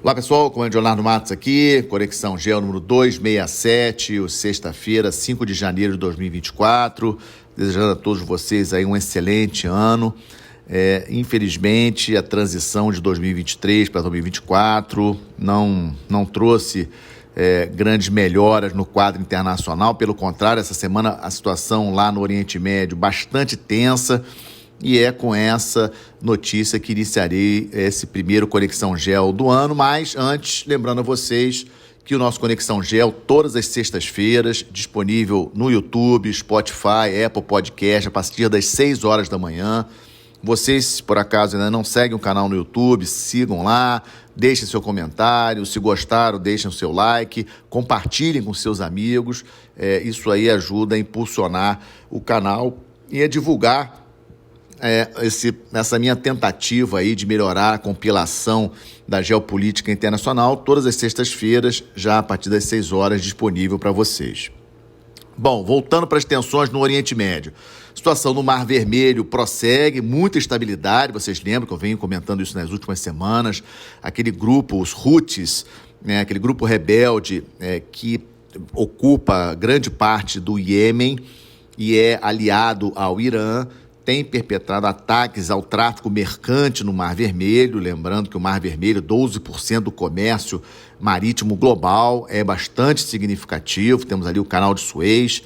Olá pessoal, comandante Leonardo Matos aqui, Conexão Geo número 267, sexta-feira, 5 de janeiro de 2024, desejando a todos vocês aí um excelente ano. Infelizmente a transição de 2023 para 2024 não trouxe grandes melhoras no quadro internacional, pelo contrário, essa semana a situação lá no Oriente Médio bastante tensa. E é com essa notícia que iniciarei esse primeiro Conexão Geo do ano, mas antes, lembrando a vocês que o nosso Conexão Geo, todas as sextas-feiras, disponível no YouTube, Spotify, Apple Podcast, a partir das 6 horas da manhã. Vocês, se por acaso ainda não seguem o canal no YouTube, sigam lá, deixem seu comentário, se gostaram, deixem o seu like, compartilhem com seus amigos, isso aí ajuda a impulsionar o canal e a divulgar essa minha tentativa aí de melhorar a compilação da geopolítica internacional, todas as sextas-feiras, já a partir das 6 horas, disponível para vocês. Bom, voltando para as tensões no Oriente Médio. A situação no Mar Vermelho prossegue, muita estabilidade, vocês lembram que eu venho comentando isso nas últimas semanas, aquele grupo, os Houthis, aquele grupo rebelde que ocupa grande parte do Iêmen e é aliado ao Irã, tem perpetrado ataques ao tráfico mercante no Mar Vermelho, lembrando que o Mar Vermelho, 12% do comércio marítimo global, é bastante significativo, temos ali o Canal de Suez,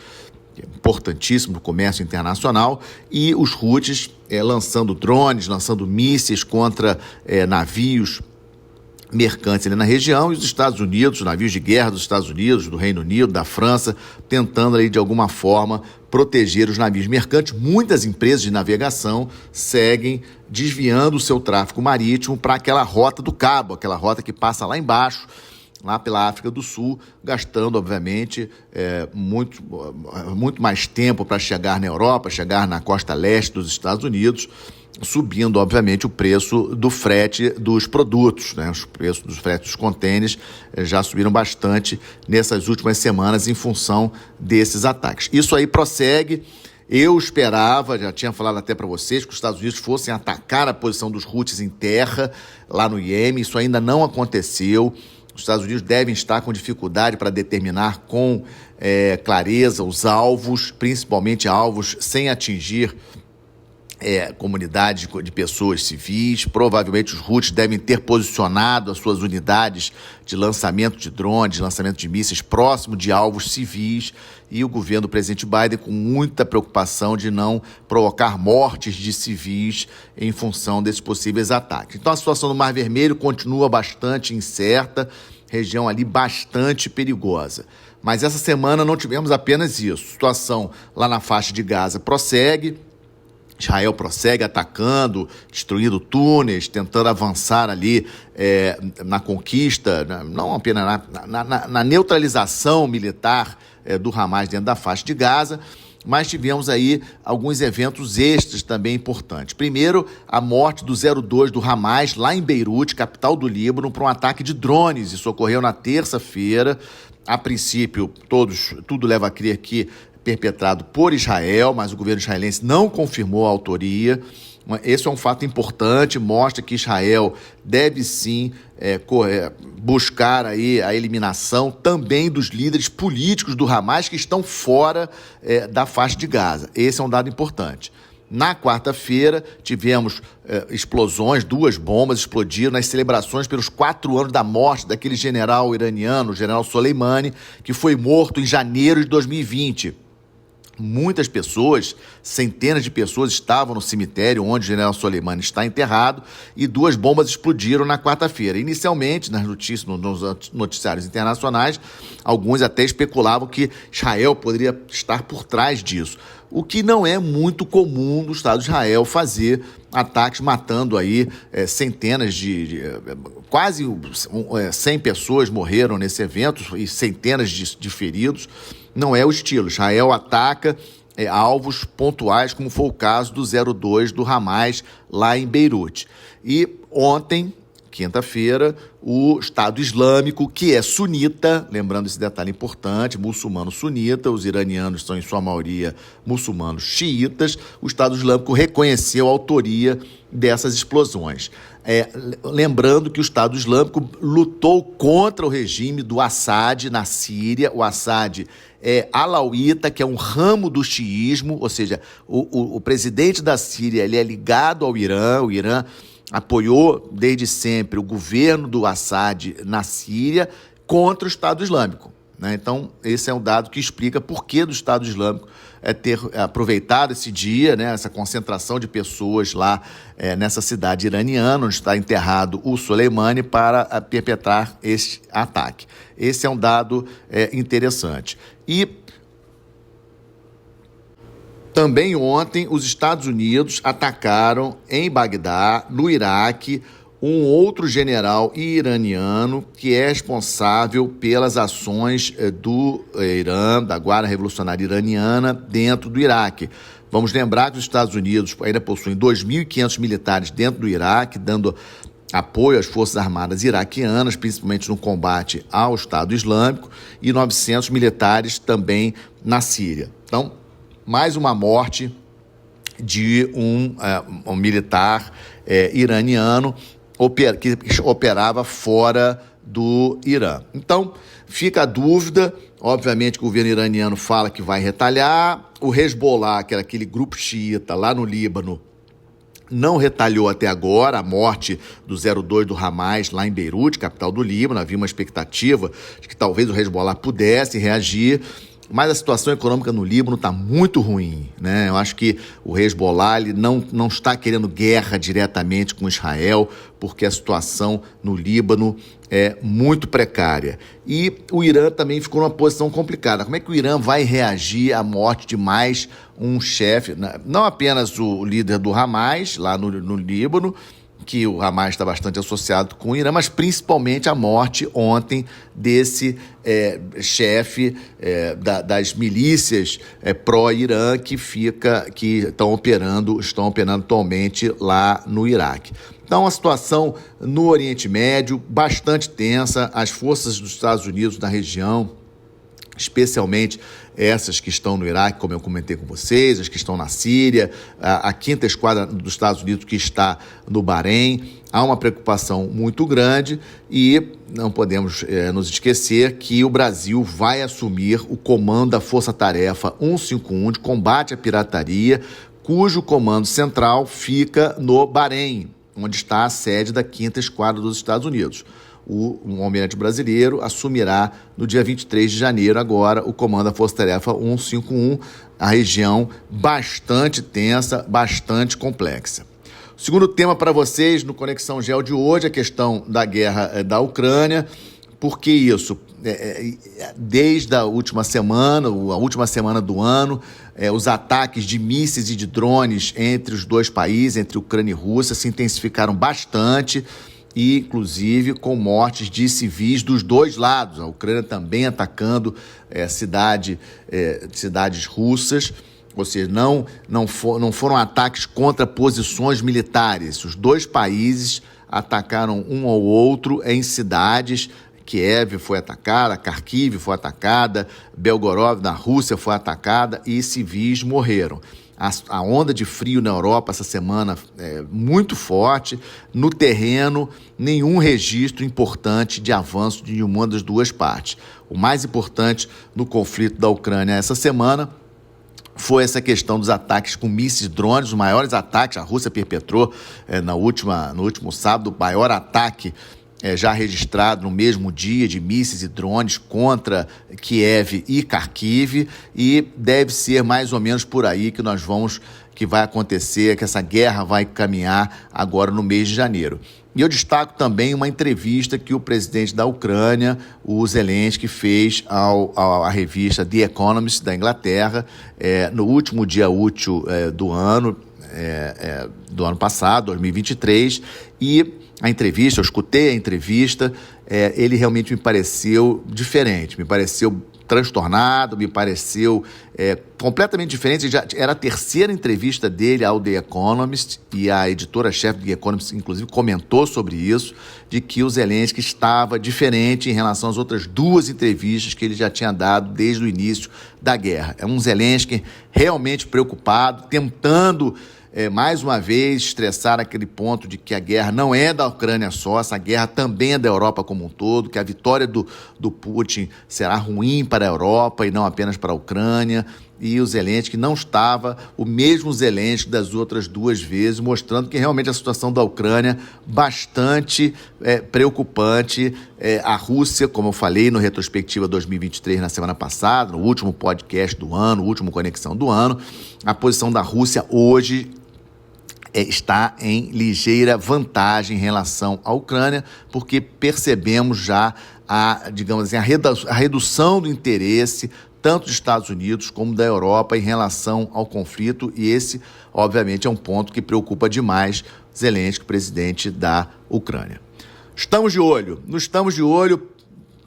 que é importantíssimo no comércio internacional, e os Houthis lançando drones, lançando mísseis contra navios mercantes ali na região, e os Estados Unidos, os navios de guerra dos Estados Unidos, do Reino Unido, da França, tentando ali de alguma forma proteger os navios mercantes. Muitas empresas de navegação seguem desviando o seu tráfego marítimo para aquela rota do Cabo, aquela rota que passa lá embaixo, lá pela África do Sul, gastando, obviamente, muito mais tempo para chegar na Europa, chegar na costa leste dos Estados Unidos, subindo, obviamente, o preço do frete dos produtos, Os preços dos fretes dos contêineres já subiram bastante nessas últimas semanas em função desses ataques. Isso aí prossegue. Eu esperava, já tinha falado até para vocês, que os Estados Unidos fossem atacar a posição dos Houthis em terra, lá no Iêmen. Isso ainda não aconteceu. Os Estados Unidos devem estar com dificuldade para determinar com clareza os alvos, principalmente alvos sem atingir comunidades de pessoas civis. Provavelmente os Houthis devem ter posicionado as suas unidades de lançamento de drones, de lançamento de mísseis próximo de alvos civis, e o governo do presidente Biden com muita preocupação de não provocar mortes de civis em função desses possíveis ataques. Então a situação no Mar Vermelho continua bastante incerta, região ali bastante perigosa. Mas essa semana não tivemos apenas isso. A situação lá na faixa de Gaza prossegue. Israel prossegue atacando, destruindo túneis, tentando avançar ali na conquista, não apenas na neutralização militar do Hamas dentro da faixa de Gaza, mas tivemos aí alguns eventos extras também importantes. Primeiro, a morte do 02 do Hamas lá em Beirute, capital do Líbano, por um ataque de drones. Isso ocorreu na terça-feira. A princípio, tudo leva a crer que perpetrado por Israel, mas o governo israelense não confirmou a autoria. Esse é um fato importante, mostra que Israel deve sim buscar aí a eliminação também dos líderes políticos do Hamas que estão fora da faixa de Gaza. Esse é um dado importante. Na quarta-feira, tivemos explosões, 2 bombas explodiram nas celebrações pelos 4 anos da morte daquele general iraniano, o general Soleimani, que foi morto em janeiro de 2020. Muitas pessoas, centenas de pessoas estavam no cemitério onde o general Soleimani está enterrado e 2 bombas explodiram na quarta-feira. Inicialmente, nas notícias, nos noticiários internacionais, alguns até especulavam que Israel poderia estar por trás disso, o que não é muito comum do Estado de Israel fazer ataques matando aí centenas quase 100 pessoas morreram nesse evento e centenas de feridos. Não é o estilo. Israel ataca alvos pontuais, como foi o caso do 02 do Hamas lá em Beirute. E ontem quinta-feira, o Estado Islâmico, que é sunita, lembrando esse detalhe importante, muçulmano sunita, os iranianos são em sua maioria muçulmanos xiitas, o Estado Islâmico reconheceu a autoria dessas explosões. Lembrando que o Estado Islâmico lutou contra o regime do Assad na Síria. O Assad é alauíta, que é um ramo do xiismo, ou seja, o presidente da Síria ele é ligado ao Irã. O Irã apoiou desde sempre o governo do Assad na Síria contra o Estado Islâmico, né? Então, esse é um dado que explica por que do Estado Islâmico ter aproveitado esse dia, né, essa concentração de pessoas lá nessa cidade iraniana, onde está enterrado o Soleimani, para perpetrar esse ataque. Esse é um dado interessante. E também ontem, os Estados Unidos atacaram em Bagdá, no Iraque, um outro general iraniano que é responsável pelas ações do Irã, da Guarda Revolucionária Iraniana, dentro do Iraque. Vamos lembrar que os Estados Unidos ainda possuem 2.500 militares dentro do Iraque, dando apoio às Forças Armadas iraquianas, principalmente no combate ao Estado Islâmico, e 900 militares também na Síria. Então, mais uma morte de um militar iraniano que operava fora do Irã. Então, fica a dúvida. Obviamente que o governo iraniano fala que vai retalhar. O Hezbollah, que era aquele grupo xiita lá no Líbano, não retalhou até agora a morte do 02 do Hamas lá em Beirute, capital do Líbano. Havia uma expectativa de que talvez o Hezbollah pudesse reagir, mas a situação econômica no Líbano está muito ruim, né? Eu acho que o Hezbollah ele não está querendo guerra diretamente com Israel, porque a situação no Líbano é muito precária. E o Irã também ficou numa posição complicada. Como é que o Irã vai reagir à morte de mais um chefe, não apenas o líder do Hamas, lá no Líbano, que o Hamas está bastante associado com o Irã, mas principalmente a morte ontem desse chefe das milícias pró-Irã que estão operando atualmente lá no Iraque. Então, a situação no Oriente Médio bastante tensa. As forças dos Estados Unidos na região, especialmente essas que estão no Iraque, como eu comentei com vocês, as que estão na Síria, a 5ª Esquadra dos Estados Unidos que está no Bahrein. Há uma preocupação muito grande e não podemos nos esquecer que o Brasil vai assumir o comando da Força Tarefa 151 de combate à pirataria, cujo comando central fica no Bahrein, onde está a sede da 5ª Esquadra dos Estados Unidos. O almirante brasileiro assumirá no dia 23 de janeiro agora o comando da Força Tarefa 151, a região bastante tensa, bastante complexa. O segundo tema para vocês no Conexão Geo de hoje é a questão da guerra da Ucrânia. Por que isso? Desde a última semana do ano, os ataques de mísseis e de drones entre os dois países, entre Ucrânia e Rússia, se intensificaram bastante, e inclusive com mortes de civis dos dois lados. A Ucrânia também atacando cidades russas, ou seja, não foram ataques contra posições militares. Os dois países atacaram um ao outro em cidades. Kiev foi atacada, Kharkiv foi atacada, Belgorod na Rússia foi atacada e civis morreram. A onda de frio na Europa essa semana é muito forte. No terreno, nenhum registro importante de avanço de nenhuma das duas partes. O mais importante no conflito da Ucrânia essa semana foi essa questão dos ataques com mísseis e drones, os maiores ataques. A Rússia perpetrou no último sábado o maior ataque já registrado no mesmo dia de mísseis e drones contra Kiev e Kharkiv, e deve ser mais ou menos por aí que vai acontecer, que essa guerra vai caminhar agora no mês de janeiro. E eu destaco também uma entrevista que o presidente da Ucrânia, o Zelensky, fez à revista The Economist da Inglaterra no último dia útil do ano passado, 2023, e eu escutei a entrevista, ele realmente me pareceu diferente, me pareceu transtornado, me pareceu completamente diferente. Já era a terceira entrevista dele ao The Economist, e a editora-chefe do The Economist, inclusive, comentou sobre isso, de que o Zelensky estava diferente em relação às outras duas entrevistas que ele já tinha dado desde o início da guerra. É um Zelensky realmente preocupado, tentando mais uma vez estressar aquele ponto de que a guerra não é da Ucrânia só, essa guerra também é da Europa como um todo, que a vitória do Putin será ruim para a Europa e não apenas para a Ucrânia. E o Zelensky não estava o mesmo Zelensky das outras duas vezes, mostrando que realmente a situação da Ucrânia bastante preocupante. A Rússia, como eu falei no Retrospectiva 2023 na semana passada, no último podcast do ano, último Conexão do ano, a posição da Rússia hoje está em ligeira vantagem em relação à Ucrânia, porque percebemos já digamos assim, a redução do interesse tanto dos Estados Unidos como da Europa em relação ao conflito, e esse, obviamente, é um ponto que preocupa demais Zelensky, presidente da Ucrânia. Estamos de olho,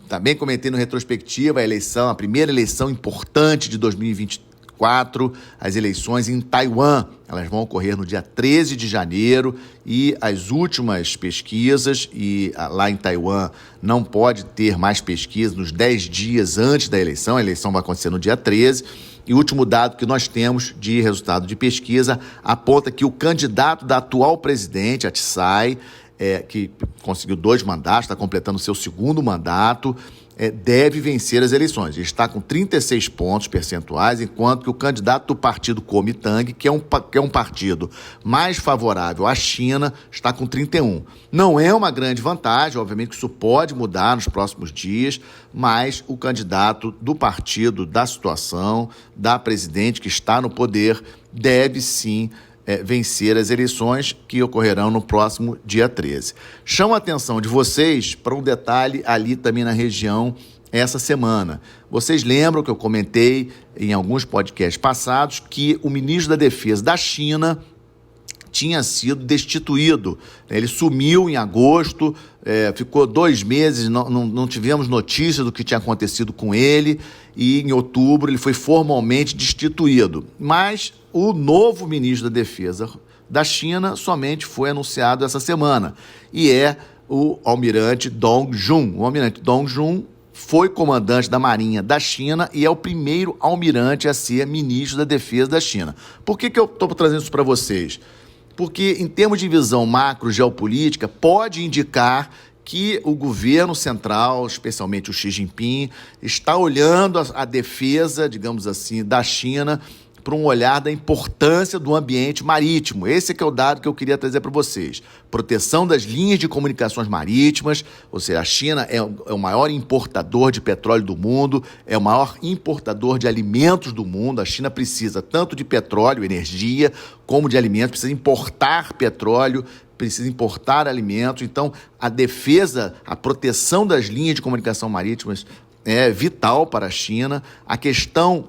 também comentei no Retrospectiva a primeira eleição importante de 2024, as eleições em Taiwan. Elas vão ocorrer no dia 13 de janeiro e as últimas pesquisas, e lá em Taiwan não pode ter mais pesquisa nos 10 dias antes da eleição, a eleição vai acontecer no dia 13, e o último dado que nós temos de resultado de pesquisa aponta que o candidato da atual presidente, a Tsai, que conseguiu 2 mandatos, está completando seu segundo mandato, deve vencer as eleições. Ele está com 36 pontos percentuais, enquanto que o candidato do partido Kuomintang, que é um partido mais favorável à China, está com 31. Não é uma grande vantagem, obviamente que isso pode mudar nos próximos dias, mas o candidato do partido, da situação, da presidente que está no poder, deve sim vencer as eleições que ocorrerão no próximo dia 13. Chamo a atenção de vocês para um detalhe ali também na região essa semana. Vocês lembram que eu comentei em alguns podcasts passados que o ministro da Defesa da China tinha sido destituído. Ele sumiu em agosto, ficou 2 meses, não tivemos notícia do que tinha acontecido com ele, e em outubro ele foi formalmente destituído. Mas o novo ministro da Defesa da China somente foi anunciado essa semana, e é o almirante Dong Jun. O almirante Dong Jun foi comandante da Marinha da China e é o primeiro almirante a ser ministro da Defesa da China. Por que eu estou trazendo isso para vocês? Porque, em termos de visão macro-geopolítica, pode indicar que o governo central, especialmente o Xi Jinping, está olhando a defesa, digamos assim, da China para um olhar da importância do ambiente marítimo. Esse é que é o dado que eu queria trazer para vocês. Proteção das linhas de comunicações marítimas, ou seja, a China é o maior importador de petróleo do mundo, é o maior importador de alimentos do mundo. A China precisa tanto de petróleo, energia, como de alimentos, precisa importar petróleo, precisa importar alimentos. Então, a defesa, a proteção das linhas de comunicação marítimas é vital para a China. A questão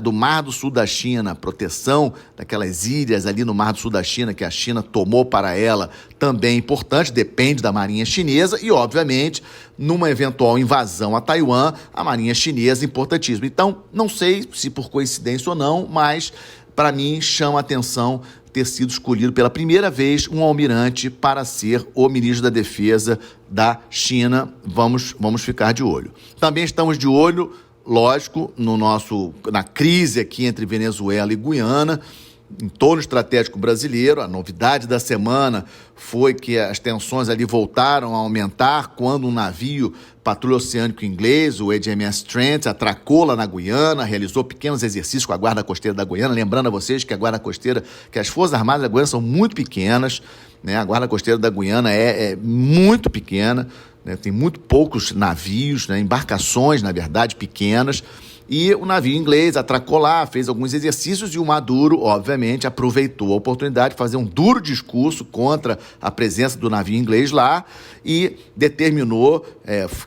do Mar do Sul da China, a proteção daquelas ilhas ali no Mar do Sul da China, que a China tomou para ela, também é importante, depende da marinha chinesa e, obviamente, numa eventual invasão a Taiwan, a marinha chinesa é importantíssima. Então, não sei se por coincidência ou não, mas, para mim, chama a atenção ter sido escolhido pela primeira vez um almirante para ser o ministro da Defesa da China. Vamos ficar de olho. Também estamos de olho, lógico, na crise aqui entre Venezuela e Guiana, em torno estratégico brasileiro. A novidade da semana foi que as tensões ali voltaram a aumentar quando um navio patrulha oceânico inglês, o HMS Trent, atracou lá na Guiana, realizou pequenos exercícios com a Guarda Costeira da Guiana, lembrando a vocês que a Guarda Costeira, que as Forças Armadas da Guiana são muito pequenas, né? A Guarda Costeira da Guiana é muito pequena, né? Tem muito poucos navios, né? Embarcações, na verdade, pequenas. E o navio inglês atracou lá, fez alguns exercícios e o Maduro, obviamente, aproveitou a oportunidade de fazer um duro discurso contra a presença do navio inglês lá e determinou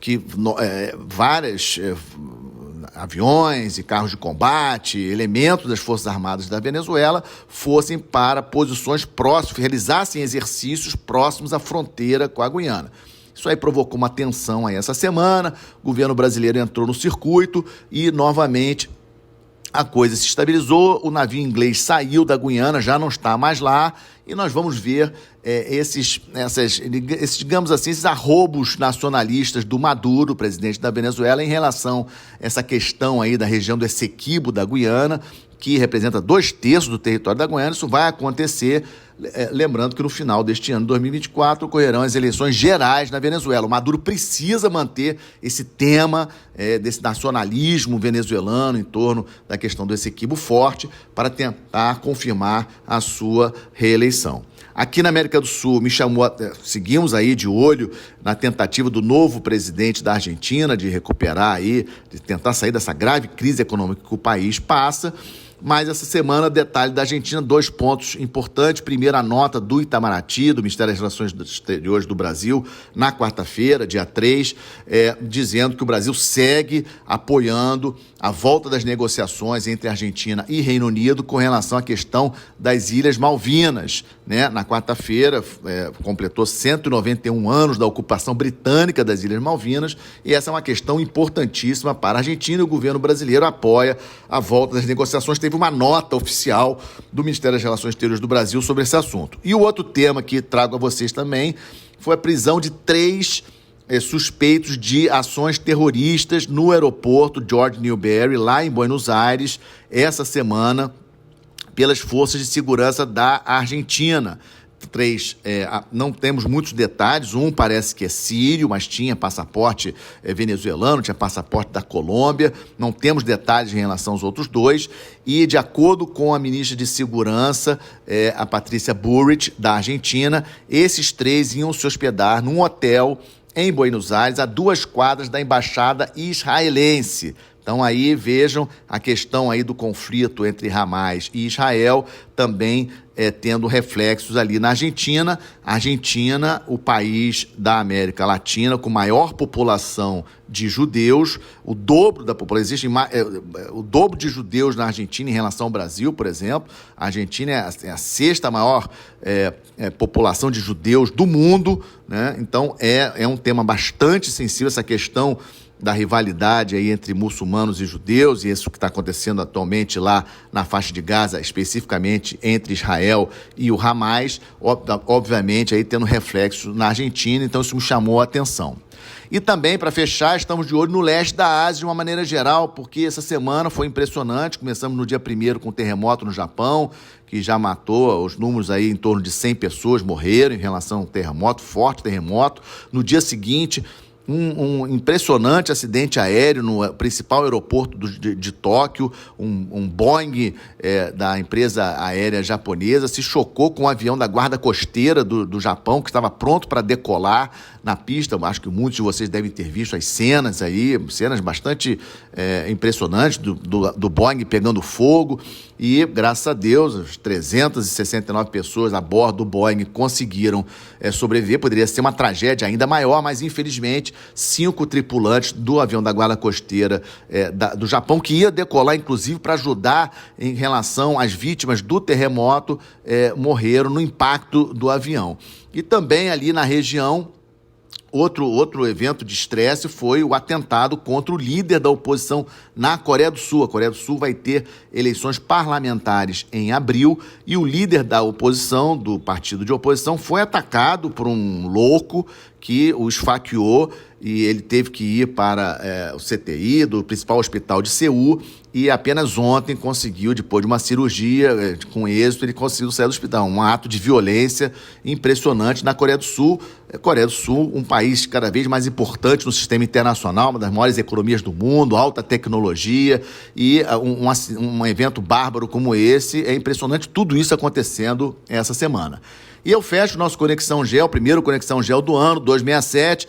que vários aviões e carros de combate, elementos das Forças Armadas da Venezuela fossem para posições próximas, realizassem exercícios próximos à fronteira com a Guiana. Isso aí provocou uma tensão aí essa semana, o governo brasileiro entrou no circuito e, novamente, a coisa se estabilizou, o navio inglês saiu da Guiana, já não está mais lá, e nós vamos ver esses, digamos assim, esses arrobos nacionalistas do Maduro, presidente da Venezuela, em relação a essa questão aí da região do Essequibo da Guiana, que representa 2/3 do território da Guiana. Isso vai acontecer, lembrando que no final deste ano, 2024, ocorrerão as eleições gerais na Venezuela. O Maduro precisa manter esse tema desse nacionalismo venezuelano em torno da questão do Essequibo forte para tentar confirmar a sua reeleição. Aqui na América do Sul, seguimos aí de olho na tentativa do novo presidente da Argentina de recuperar aí, de tentar sair dessa grave crise econômica que o país passa. Mas essa semana, detalhe da Argentina, 2 pontos importantes. Primeiro, a nota do Itamaraty, do Ministério das Relações Exteriores do Brasil, na quarta-feira, dia 3, dizendo que o Brasil segue apoiando a volta das negociações entre Argentina e Reino Unido com relação à questão das Ilhas Malvinas, né? Na quarta-feira, completou 191 anos da ocupação britânica das Ilhas Malvinas, e essa é uma questão importantíssima para a Argentina, e o governo brasileiro apoia a volta das negociações. Teve uma nota oficial do Ministério das Relações Exteriores do Brasil sobre esse assunto. E o outro tema que trago a vocês também foi a prisão de 3 suspeitos de ações terroristas no aeroporto George Newbery, lá em Buenos Aires, essa semana, pelas forças de segurança da Argentina. 3, não temos muitos detalhes. Um parece que é sírio, mas tinha passaporte venezuelano, tinha passaporte da Colômbia. Não temos detalhes em relação aos outros 2. E, de acordo com a ministra de Segurança, a Patrícia Bullrich, da Argentina, esses 3 iam se hospedar num hotel em Buenos Aires, a 2 quadras da embaixada israelense. Então aí vejam a questão aí do conflito entre Hamas e Israel também tendo reflexos ali na Argentina. A Argentina, o país da América Latina com maior população de judeus, o dobro da população, existe o dobro de judeus na Argentina em relação ao Brasil, por exemplo. A Argentina é a 6ª maior população de judeus do mundo, né? Então é um tema bastante sensível essa questão da rivalidade aí entre muçulmanos e judeus, e isso que está acontecendo atualmente lá na faixa de Gaza, especificamente entre Israel e o Hamas, obviamente aí tendo reflexo na Argentina. Então isso me chamou a atenção. E também, para fechar, estamos de olho no leste da Ásia de uma maneira geral, porque essa semana foi impressionante. Começamos no dia 1º com o terremoto no Japão, que já matou, os números aí em torno de 100 pessoas morreram em relação ao terremoto, forte terremoto. No dia seguinte, um impressionante acidente aéreo no principal aeroporto de Tóquio. Um Boeing da empresa aérea japonesa se chocou com um avião da guarda costeira do Japão, que estava pronto para decolar na pista. Acho que muitos de vocês devem ter visto as cenas aí, cenas bastante impressionantes do Boeing pegando fogo. E, graças a Deus, as 369 pessoas a bordo do Boeing conseguiram sobreviver. Poderia ser uma tragédia ainda maior, mas, infelizmente, 5 tripulantes do avião da guarda costeira do Japão, que ia decolar, inclusive, para ajudar em relação às vítimas do terremoto, morreram no impacto do avião. E também ali na região, outro evento de estresse foi o atentado contra o líder da oposição na Coreia do Sul. A Coreia do Sul vai ter eleições parlamentares em abril, e o líder da oposição, do partido de oposição, foi atacado por um louco que o esfaqueou, e ele teve que ir para o CTI do principal hospital de Seul, e apenas ontem conseguiu, depois de uma cirurgia com êxito, ele conseguiu sair do hospital. Um ato de violência impressionante na Coreia do Sul. Coreia do Sul, um país cada vez mais importante no sistema internacional, uma das maiores economias do mundo, alta tecnologia, e um evento bárbaro como esse, é impressionante tudo isso acontecendo essa semana. E eu fecho o nosso Conexão Gel, primeiro Conexão Gel do ano, 267,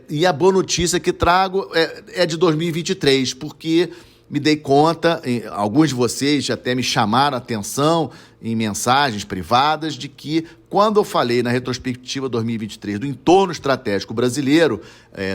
e a boa notícia que trago é de 2023, porque me dei conta, alguns de vocês até me chamaram a atenção, em mensagens privadas de que, quando eu falei na retrospectiva 2023 do entorno estratégico brasileiro,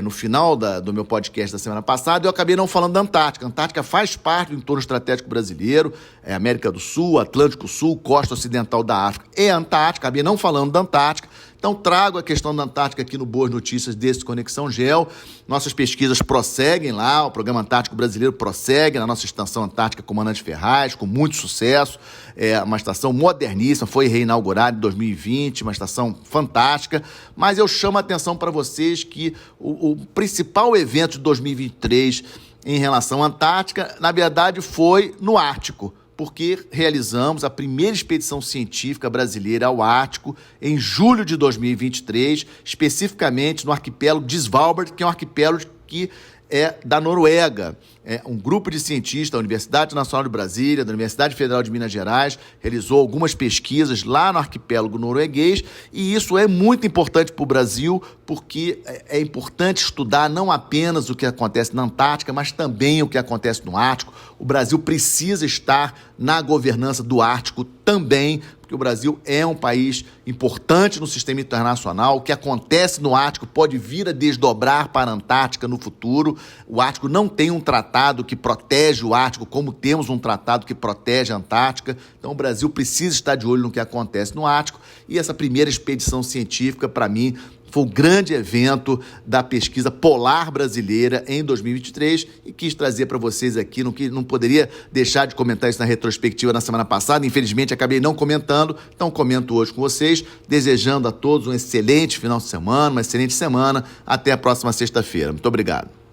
no final do meu podcast da semana passada, eu acabei não falando da Antártica. A Antártica faz parte do entorno estratégico brasileiro, América do Sul, Atlântico Sul, costa ocidental da África e Antártica. Acabei não falando da Antártica. Então, trago a questão da Antártica aqui no Boas Notícias desse Conexão Geo. Nossas pesquisas prosseguem lá, o Programa Antártico Brasileiro prossegue na nossa Estação Antártica Comandante Ferraz, com muito sucesso. É uma estação moderníssima, foi reinaugurada em 2020, uma estação fantástica. Mas eu chamo a atenção para vocês que o principal evento de 2023 em relação à Antártica, na verdade, foi no Ártico, porque realizamos a primeira expedição científica brasileira ao Ártico em julho de 2023, especificamente no arquipélago de Svalbard, que é um arquipélago que é da Noruega. Um grupo de cientistas da Universidade Nacional de Brasília, da Universidade Federal de Minas Gerais, realizou algumas pesquisas lá no arquipélago norueguês, e isso é muito importante para o Brasil, porque é importante estudar não apenas o que acontece na Antártica, mas também o que acontece no Ártico. O Brasil precisa estar na governança do Ártico também, porque o Brasil é um país importante no sistema internacional. O que acontece no Ártico pode vir a desdobrar para a Antártica no futuro. O Ártico não tem um tratado que protege o Ártico, como temos um tratado que protege a Antártica. Então o Brasil precisa estar de olho no que acontece no Ártico. E essa primeira expedição científica, para mim, foi o grande evento da pesquisa polar brasileira em 2023 e quis trazer para vocês aqui, não poderia deixar de comentar isso na retrospectiva na semana passada. Infelizmente, acabei não comentando, então comento hoje com vocês, desejando a todos um excelente final de semana, uma excelente semana. Até a próxima sexta-feira. Muito obrigado.